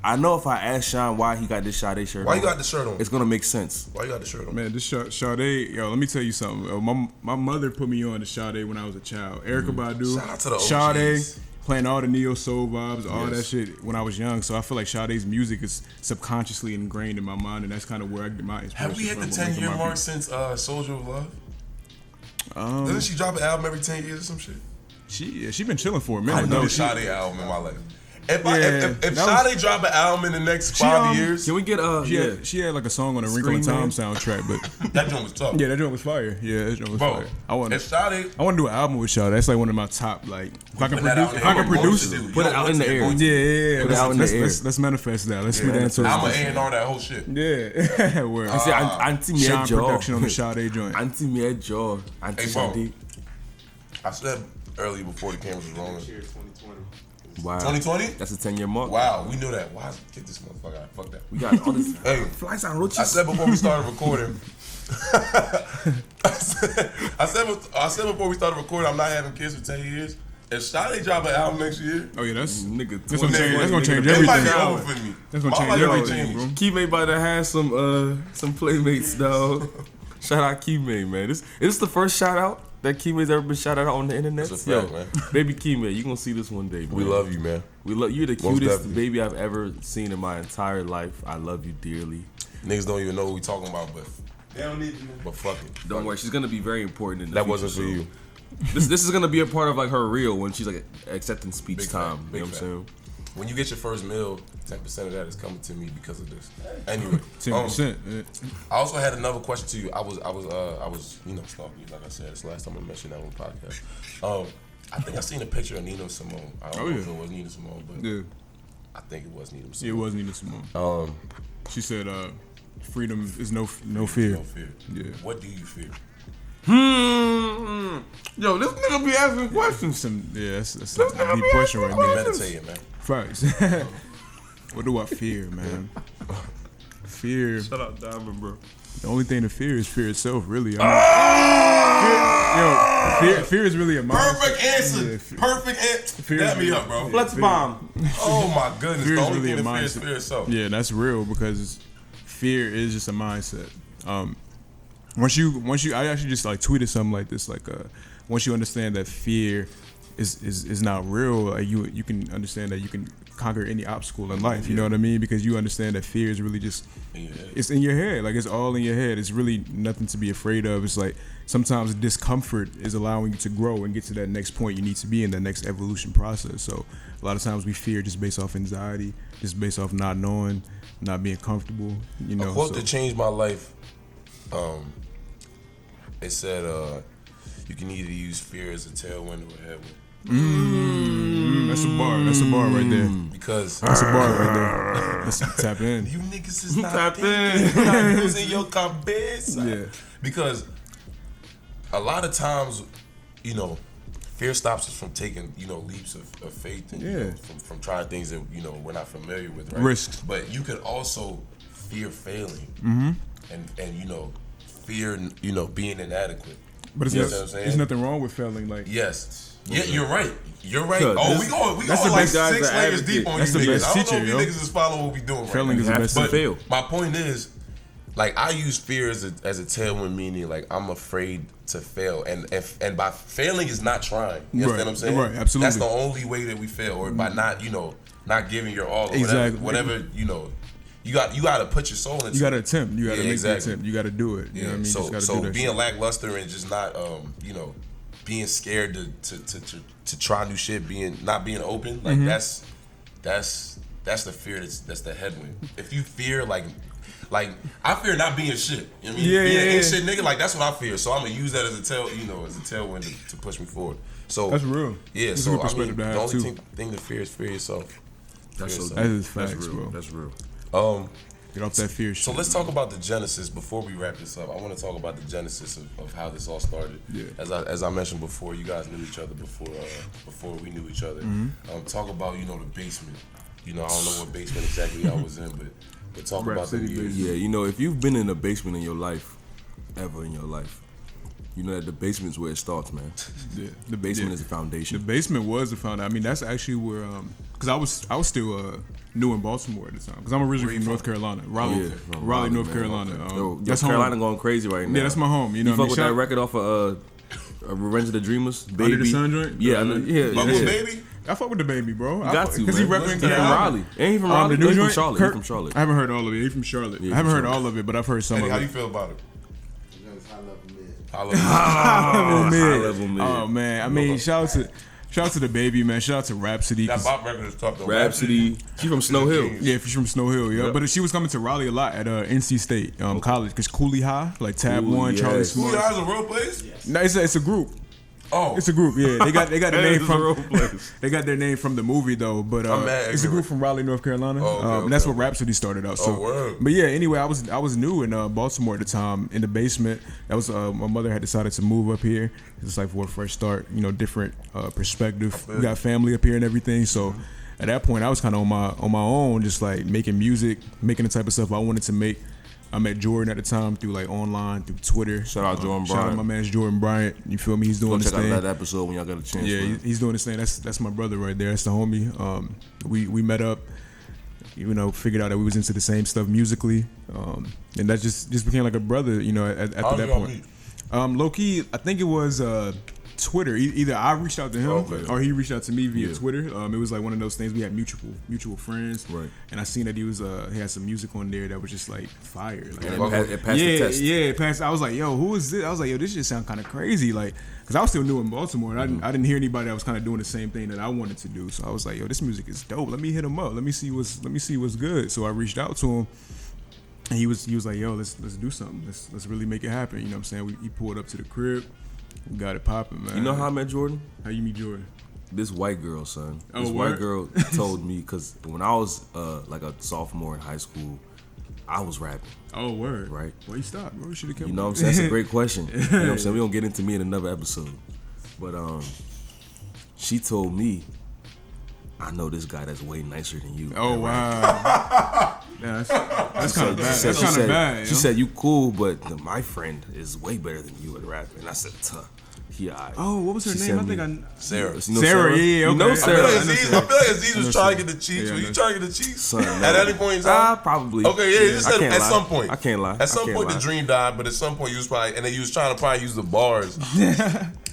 I know if I ask Sean why he got this Sade shirt on. Why you got the shirt on? It's gonna make sense. Why you got the shirt on? Man, this Sade, yo, let me tell you something. My mother put me on to Sade when I was a child. Erykah Badu, Shout out to the OGs. Sade, playing all the neo soul vibes, all that shit when I was young. So I feel like Sade's music is subconsciously ingrained in my mind, and that's kind of where I get my inspiration. Have we hit the 10-year mark since Soldier of Love? Doesn't she drop an album every 10 years or some shit? She been chilling for a minute. I know the Sade album in my life. If Sade drop an album in the next 5 years, can we get she had like a song on a Wrinkle in Time soundtrack, but that joint was tough. Yeah, that joint was fire. Yeah, that joint was fire. I want to do an album with Sade. That's like one of my top. Like if I can produce it, put it out in the air. Yeah. Put it out in the air. Let's manifest that. Let's speed into it. I'm gonna A&R that whole shit. Yeah. Word. I say anti Sean production on the Sade joint. Anti me jaw. Anti Sade. I said earlier before the cameras was rolling. 2020. Wow. 2020? That's a 10-year mark. Wow, we knew that. Why get this motherfucker out? Fuck that. We got all this flies on roaches. I said before we started recording. I said before we started recording, I'm not having kids for 10 years. If Sade drop an album next year, oh yeah, that's gonna change everything. That's gonna change everything, bro. Kime about to have some playmates, dog. Shout out Kime, man. Is this the first shout out that Kime's ever been shouted out on the internet? That's a fact, man. Baby Kime, you gonna see this one day, man. We love you, man. You're the cutest baby I've ever seen in my entire life. I love you dearly. Niggas don't even know what we talking about, but They don't need you. But fuck it. Don't worry, she's gonna be very important in the That future, wasn't for you. This is gonna be a part of like her reel when she's like acceptance speech Big time. fact, You know big what I'm saying? When you get your first meal, 10% of that is coming to me because of this. Anyway, 10%. I also had another question to you. I was stalking you, like I said. It's the last time I mentioned that on the podcast. I think I seen a picture of Nina Simone. I don't know if it was Nina Simone, but I think it was Nina Simone. It was Nina Simone. She said, "Freedom is no fear." No fear. Yeah. What do you fear? Yo, this nigga be asking questions. That's a deep question right there. Meditating, man. Facts. What do I fear, man? Fear. Shut up, Diamond, bro. The only thing to fear is fear itself, really. Fear is really a mindset. Perfect answer. Perfect answer. Dab me up, bro. Flex bomb. Oh my goodness. Fear The is only really thing a to fear is mindset. fear itself. Yeah, that's real because fear is just a mindset. Once you, I actually just like tweeted something like this, like once you understand that fear is not real, you can understand that you can conquer any obstacle in life. You know what I mean? Because you understand that fear is really just it's in your head. Like it's all in your head. It's really nothing to be afraid of. It's like sometimes discomfort is allowing you to grow and get to that next point you need to be in, that next evolution process. So a lot of times we fear just based off anxiety, just based off not knowing, not being comfortable. You know. A quote that changed my life. It said, "You can either use fear as a tailwind or a headwind." That's a bar. That's a bar right there. Because that's a bar right there. Let's tap in. You niggas is not thinking. You're not using your cabeza. Yeah. Because a lot of times, fear stops us from taking, leaps of faith and from trying things that we're not familiar with, right? Risks. But you could also fear failing, and fear, being inadequate. But You know what I'm saying? there's nothing wrong with failing. Like, Yes. Yeah, you're right. You're right. Cause Oh, we going that's the like best 6 guy's layers advocate. deep on That's you the niggas. best I don't teacher, know if you yo. niggas is following what we doing Failing right is now. the best to But fail. my point is, like, I use fear as a tailwind, meaning like I'm afraid to fail, and by failing is not trying. You understand what I'm saying? Right, absolutely. That's the only way that we fail, or by not giving your all, or Exactly. whatever you got to put your soul into. you got to attempt. You got to make exactly. the attempt. You got to do it. You know what I mean? So, you just got to do that being shit. lackluster and just not, being scared to try new shit, not being open, like that's the fear. That's the headwind. If you fear like I fear not being shit. You know what I mean? Being an ain't shit nigga, like that's what I fear. So I'm gonna use that as a tailwind to push me forward. So That's real. Yeah. That's a So good I perspective mean, to the have, only too. thing to fear is fear yourself. That's so That is That's facts, real. bro. That's real. Get off that fear shit. So let's talk about the genesis before we wrap this up. I want to talk about the genesis of how this all started. Yeah. As I mentioned before, you guys knew each other before we knew each other. Talk about the basement. I don't know what basement exactly I was in, but talk Rap about the City years. Yeah, if you've been in a basement in your life, ever in your life, you know that the basement's where it starts, man. Yeah. The basement is the The foundation. basement was the foundation. I mean, that's actually where, because I was still new in Baltimore at the time. Because I'm originally from North Carolina, Raleigh, Raleigh, North man. Carolina. Yo, That's Carolina home. going crazy right now. Yeah, that's my home. You know You what I fuck mean? with that record off of Revenge of the Dreamers, Baby. Under the Sun joint? Yeah, yeah. Bubble yeah. Baby. I fuck with the baby, bro. Got to, because he man. repping He from Raleigh. Ain't he from Raleigh? The new He's from joint, Charlotte. Kirk? He's from Charlotte. I haven't heard all of it. He's from Charlotte. Yeah, I haven't from heard Charlotte. all of it, but I've heard some Eddie, of how it. you feel about it? Oh, High level mid. Oh man, I mean, shout out to the baby, man. Shout out to Rhapsody. That Bob record is tough though. Rhapsody. She from Snow Hill. Yeah, she's from Snow Hill, yeah. Yep. But she was coming to Raleigh a lot at NC State College, because Cooley High, like Tab Ooh, 1, Charlie yes. Who Smith. has a real place? No, it's a group. Oh, It's a group, yeah. They got their name It's a real from place. they got their name from the movie though. But I'm mad it's a group ignorant. from Raleigh, North Carolina. Oh, okay, and that's okay. where Rhapsody started out. So, word. but yeah. Anyway, I was new in Baltimore at the time in the basement. That was my mother had decided to move up here. It's like for a fresh start, different perspective. We got family up here and everything. So at that point, I was kind of on my own, just like making music, making the type of stuff I wanted to make. I met Jordan at the time through like online, through Twitter. Shout out Jordan Shout out Bryant. my man's Jordan Bryant. You feel me? He's doing Go his check out thing. that episode when y'all got a chance. Yeah, man. he's doing his thing. That's my brother right there. That's the homie. We met up, figured out that we was into the same stuff musically, and that just became like a brother. After How that y'all point. meet? Low key, I think it was Twitter. Either I reached out to him Okay. or he reached out to me via Yeah. Twitter. It was like one of those things. We had mutual friends, Right. And I seen that he had some music on there that was just like fire. Like, And it passed the test. yeah, it passed. I was like, yo, who is this? I was like, yo, this just sound kind of crazy, like, because I was still new in Baltimore, and I didn't hear anybody that was kind of doing the same thing that I wanted to do. So I was like, yo, this music is dope. Let me hit him up. Let me see what's good. So I reached out to him, and he was like, yo, let's do something. Let's really make it happen. You know what I'm saying? He pulled up to the crib, we got it popping, man. You know how I met Jordan? How you meet Jordan? This white girl, son. Oh, This word? white girl told me, because when I was like a sophomore in high school, I was rapping. Oh, word. Right. Well, you stopped, bro. You should have kept. You know what I'm saying? That's a great question. You know what I'm saying? We're going to get into me in another episode. But she told me, I know this guy that's way nicer than you. Oh, That wow. Yeah, that's kind of bad. That's kind of bad. She said, you cool, but my friend is way better than you at rapping. And I said, tuh. Yeah, Oh, what was her She name? I sent think me- Sarah. You know Sarah, yeah, You okay. know I Sarah. I feel like Aziz was trying to get the cheeks. Yeah, Were I you know. trying to get the cheeks? Son, At no. any point in time? Probably. Okay, yeah, you I said can't at lie. some point. I can't lie. At some I can't point, lie. the dream died, but at some point, you was probably, and then you was trying to probably use the bars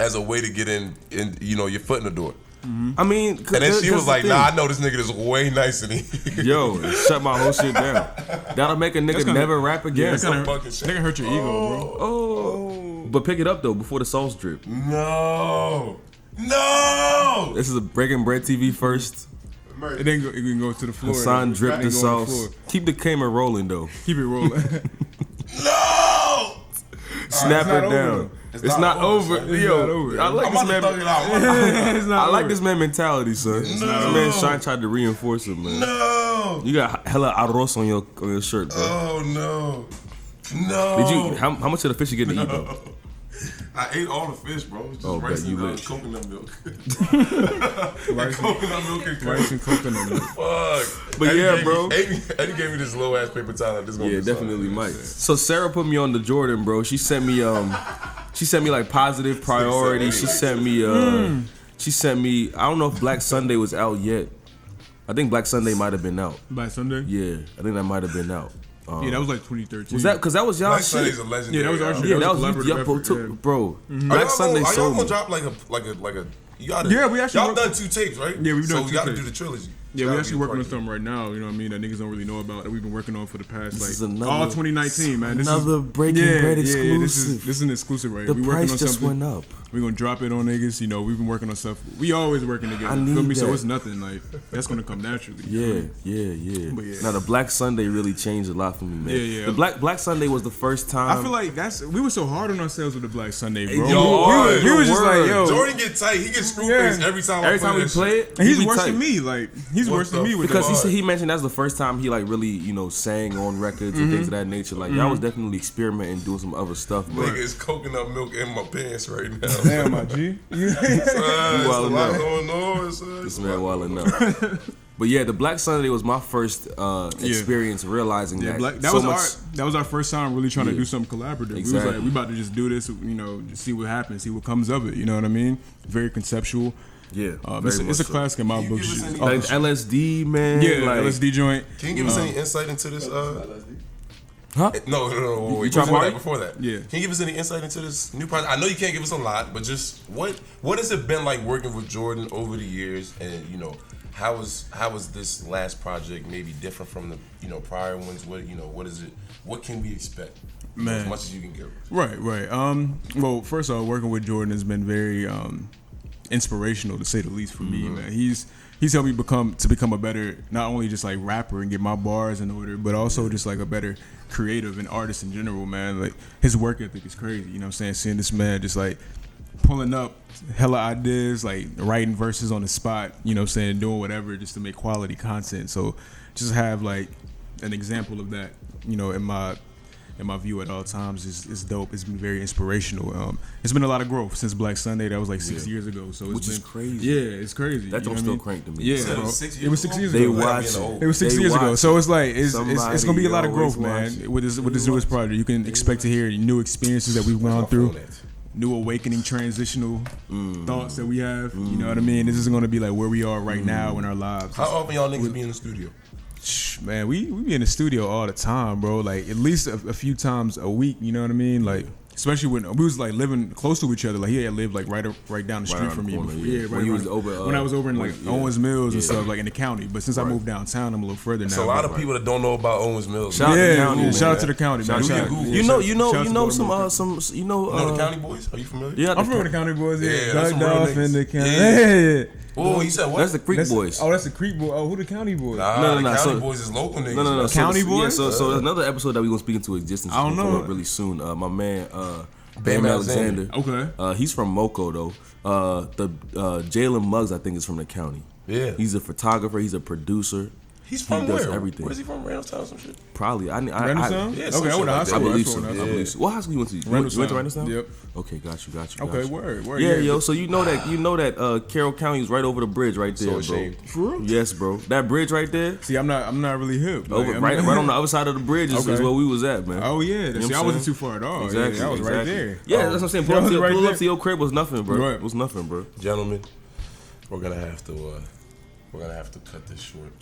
as a way to get in, your foot in the door. I mean, And then she was like, nah, I know this nigga is way nicer than you. Yo, shut my whole shit down. That'll make a nigga gonna- never rap again. That's kind fucking of shit. they can hurt your ego, bro. Oh. But pick it up, though, before the sauce drip. No. This is a Breaking Bread TV first. It can go to the floor. Hassan drip the It can go on the sauce. floor. Keep the camera rolling, though. Keep it rolling. No. Snap not it over, down. though. It's not over. It's Yo, not over. I like I'm this about to man. thug it out. It's not I like over. this man mentality, son. This man Shine tried to reinforce him, man. No. You got hella arroz on your shirt, bro. Oh, no. No. Did you? How much of the fish you get to eat, though? I ate all the fish, bro. Just Oh, rice bet you and lit. coconut milk. Coconut milk and rice and coconut milk. Fuck. But yeah, bro. Eddie gave me this low ass paper towel. Like, this gonna Yeah, be definitely something. might. So Sarah put me on the Jordan, bro. She sent me like positive priority. She sent me I don't know if Black Sunday was out yet. I think Black Sunday might have been out. By Sunday? Yeah, I think that might have been out. Yeah, that was like 2013. Was that because that was y'all Black shit? Sunday's a legendary. Yeah, that was our shit. Yeah, that was a was collaborative bro. effort, yeah. Bro, Are Black y'all Sunday gonna sold me. drop like a you gotta, Yeah, we actually y'all work- done 2 tapes, right? Yeah, we've done so 2 we gotta tapes. do the trilogy. Yeah, Gotta we're be actually a working on part something right now, you know what I mean, that niggas don't really know about, that we've been working on for the past, This is like, another- all 2019, man. This another is, Breaking Bread exclusive. This is an exclusive right The here. We working price on just something. went up. We're gonna drop it on niggas, you know, we've been working on stuff. We always working together. I You feel need me? So that. it's nothing, like, that's gonna come naturally. you Yeah, feel me? yeah. But yeah. Now the Black Sunday really changed a lot for me, man. Yeah. The Black Sunday was the first time. I feel like we were so hard on ourselves with the Black Sunday, bro. Yo, we was just like, yo. Jordan get tight. He gets screw Yeah. face every time. every time we that play shit. it, And he's he be worse tight. than me, like, he's What worse than the me with Because the he mentioned that's the first time he like really, you know, sang on records and things of that nature. Like y'all was definitely experimenting, doing some other stuff. But Nigga, it's coconut milk in my pants right now. Damn, my G. There's a wildin' lot out. going on, son. this man wilding up. But yeah, the Black Sunday was my first experience realizing Yeah, that. that so was much, that was our first time really trying to Yeah. do something collaborative. Exactly. We was like, we about to just do this, you know, just see what happens, see what comes of it. You know what I mean? Very conceptual. Yeah, It's very a much so. classic in my Can you book. give us any- Like LSD, man. Yeah, like, LSD joint. Can you give us any insight into this? Huh? No. Wait, talking about- before that. Yeah. Can you give us any insight into this new project? I know you can't give us a lot, but just what has it been like working with Jordan over the years, and you know, how was this last project maybe different from the prior ones? What is it? What can we expect? Man. As much as you can give. Right. Well, first off, working with Jordan has been very inspirational, to say the least, for me, man. He's helped me become a better, not only just like rapper and get my bars in order, but also just like a better creative and artist in general, man. Like his work ethic is crazy, you know what I'm saying? Seeing this man just like pulling up hella ideas, like writing verses on the spot, you know what I'm saying, doing whatever just to make quality content. So just have like an example of that, you know, in my view at all times is dope. It's been very inspirational. It's been a lot of growth since Black Sunday. That was like 6 years ago. So it's Which is been crazy. Yeah, it's crazy. That You know don't what I still mean? crank to me. Yeah, You said it bro. was 6 It was years 6 years They ago. watch Being old. It was 6 They years ago. watch So it. it's like it's Somebody gonna be a lot of always growth, man. watch it. With this newest project, you can expect to hear new experiences that we've gone through, new awakening, transitional thoughts that we have. You know what I mean? This is gonna be like where we are right now in our lives. How often y'all niggas be in the studio? Man, we be in the studio all the time, bro. Like at least a few times a week. You know what I mean? Like especially when we was like living close to each other. Like he had lived like right down the street around from the me. corner, before. yeah. Right When you was around- over, when I was over in like yeah. Owens Mills and Yeah. stuff, like in the county. But since I moved downtown, I'm a little further It's now. a lot of people that don't know about Owens Mills. Shout out to the Yeah, county, man. shout out to the county, man. Shout Shout out out- to- yeah, You shout out to Baltimore. some You know the County Boys? Are you familiar? Yeah, I'm from the County Boys. Yeah, Yeah, that's Doug some real Dolph niggas. and the County. Yeah. Yeah. Oh, you said what? That's the Creek Boys. That's the Creek Boy. Oh, who the County Boys? Nah, No, the no, County so- Boys is local niggas. No. man. County Yeah, Boys? so another episode that we gonna speak into existence. I don't will come know. up really soon. My man, Bam Bam Alexander. Okay. He's from Moco though. The Jalen Muggs, I think, is from the county. Yeah. He's a photographer. He's a producer. He's from He does where? everything. Where's he from? Randallstown or some shit? Probably. Randallstown? yeah, Okay, some I shit went to high like that. school. I believe That's so. what I I- believe so. What high school you went to? You went to Randallstown? Yep. Okay, got you. Okay, word. Yeah, yo. So you know that Carroll County is right over the bridge right there, So bro. ashamed. For real? Yes, bro. That bridge right there. See, I'm not really hip. Like, Over, I'm- right on the other side of the bridge is Okay. where we was at, man. Oh yeah. You know See, what I I'm wasn't saying? too far at all. Exactly. Yeah, I was right exactly. there. Yeah, that's what I'm saying. Yeah, I was right Pull there. up to your crib was nothing, bro. Right. It was nothing, bro. Gentlemen, we're gonna have to cut this short.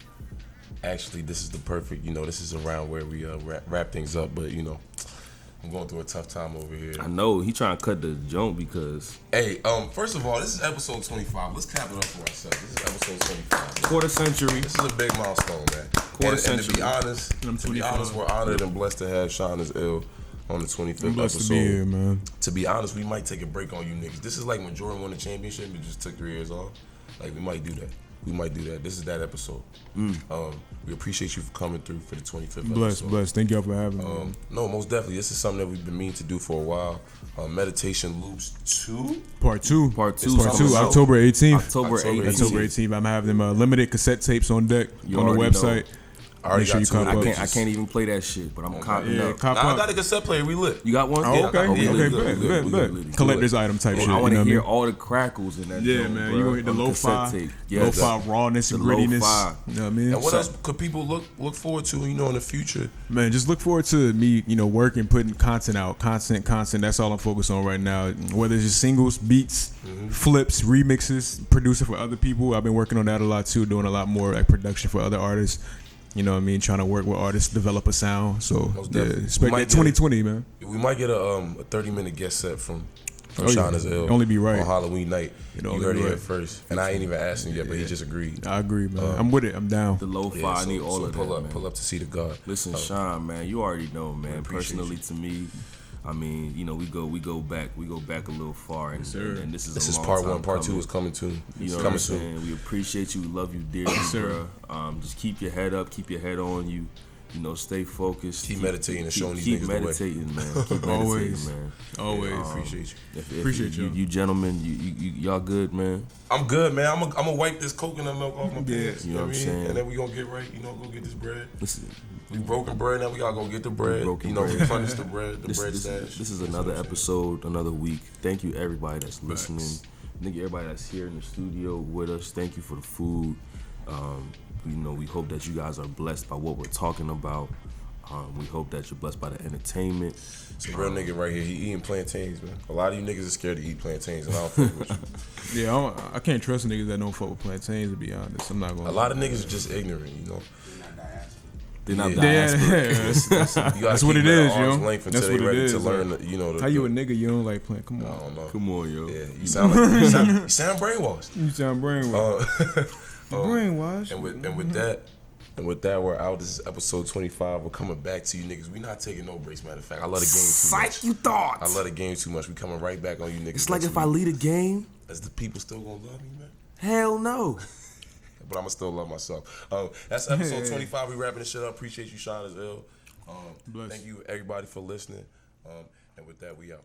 Actually, this is the perfect. This is around where we wrap things up. But I'm going through a tough time over here. I know he trying to cut the jump because Hey, first of all, this is episode 25. Let's clap it up for ourselves. This is episode 25. quarter century. This is a big milestone, man. And to century. be honest, I'm 25. we're honored and blessed to have Sean is Ill on the 25th I'm blessed episode. to be here, man. To be honest, we might take a break on you niggas. This is like when Jordan won the championship and just took 3 years off. Like, we might do that. This is that episode. We appreciate you for coming through for the 25th episode. Blessed. Thank y'all for having me. No, most definitely. This is something that we've been meaning to do for a while. Meditation Loops 2. Part two. Part two. Part two. coming out. October 18th. October October 18th. October 18th. I'm having them limited cassette tapes on deck You on the already website. already Make sure got you two cop of up. those. I can't even play that shit, but I'm copping Yeah, up. cop Nah, I up. got a cassette player. We lit. You got one? Oh, okay. Yeah, Okay, we bet, good, bet, we bet. good. Collector's item type shit. I want you know to what hear I mean? all the crackles in that. Yeah, joint, man. bro, You gonna hit the on cassette lo-fi, tape. Yes. lo-fi rawness and The grittiness. lo-fi. You know what I mean? And what else could people look forward to, you know, in the future? Man, just look forward to me, you know, working, putting content out, content. That's all I'm focused on right now. Whether it's just singles, beats, flips, remixes, producing for other people. I've been working on that a lot too, doing a lot more like production for other artists. You know what I mean? Trying to work with artists, develop a sound. So Most yeah, definitely. expect We that might 2020, man. We might get a 30-minute guest set from Oh, yeah. Sean as Ill. Only be right. On Halloween night. It You only heard be it here right. first. And I ain't even asked him yet, but he just agreed. I agree, man. I'm with it. I'm down. The lo-fi, I need all of that, man. Pull up to see the God. Listen, Sean, man, you already know, man. appreciate Personally, to me, I mean, you know, we go back a little far, and, and this is a long part time one. Part coming. two is coming soon. You It's know what I'm coming saying? soon. We appreciate you, love you dearly, sir. bro. Just keep your head up, keep your head on you. You know, stay focused. Keep meditating and showing these keep niggas the way. meditating, man. Keep Always. meditating, man. Always. Appreciate you. Appreciate you. You gentlemen, y'all good, man. I'm good, man. I'm gonna wipe this coconut milk off my pants. You know what I'm I mean? saying? And then we gonna get right. You know, go get this bread. Listen, We broken bread now. We gotta go get the bread. broken You know, bread. replenish the bread. The bread this stash. is another episode, another week. Thank you, everybody that's listening. Thank you, everybody that's here in the studio with us. Thank you for the food. You know, we hope that you guys are blessed by what we're talking about. We hope that you're blessed by the entertainment. It's a real nigga right here. He eating plantains, man. A lot of you niggas are scared to eat plantains, and I don't fuck with you. Yeah, I can't trust niggas that don't fuck with plantains. To be honest, I'm not gonna. A lot of niggas are just ignorant, you know. They're not Yeah, diaspora. You gotta That's keep what it them at is, arm's yo. length That's until what they it ready is. to learn. You know, How you a nigga? You don't like plant? Come I on. don't know. Come on, yo. Yeah, you sound like you sound brainwashed. You sound brainwashed. Brainwashed. And with that, we're out. This is episode 25. We're coming back to you niggas. We not taking no breaks. Matter of fact, I love the game too much. Psych, you thought. I love the game too much. We coming right back on you niggas. It's like next if I week. lead a game, Is the people still gonna love me, man? hell no. But I'ma still love myself. That's episode 25. We wrapping this shit up. Appreciate you, Sean as ill. Bless. Thank you everybody for listening. And with that, we out.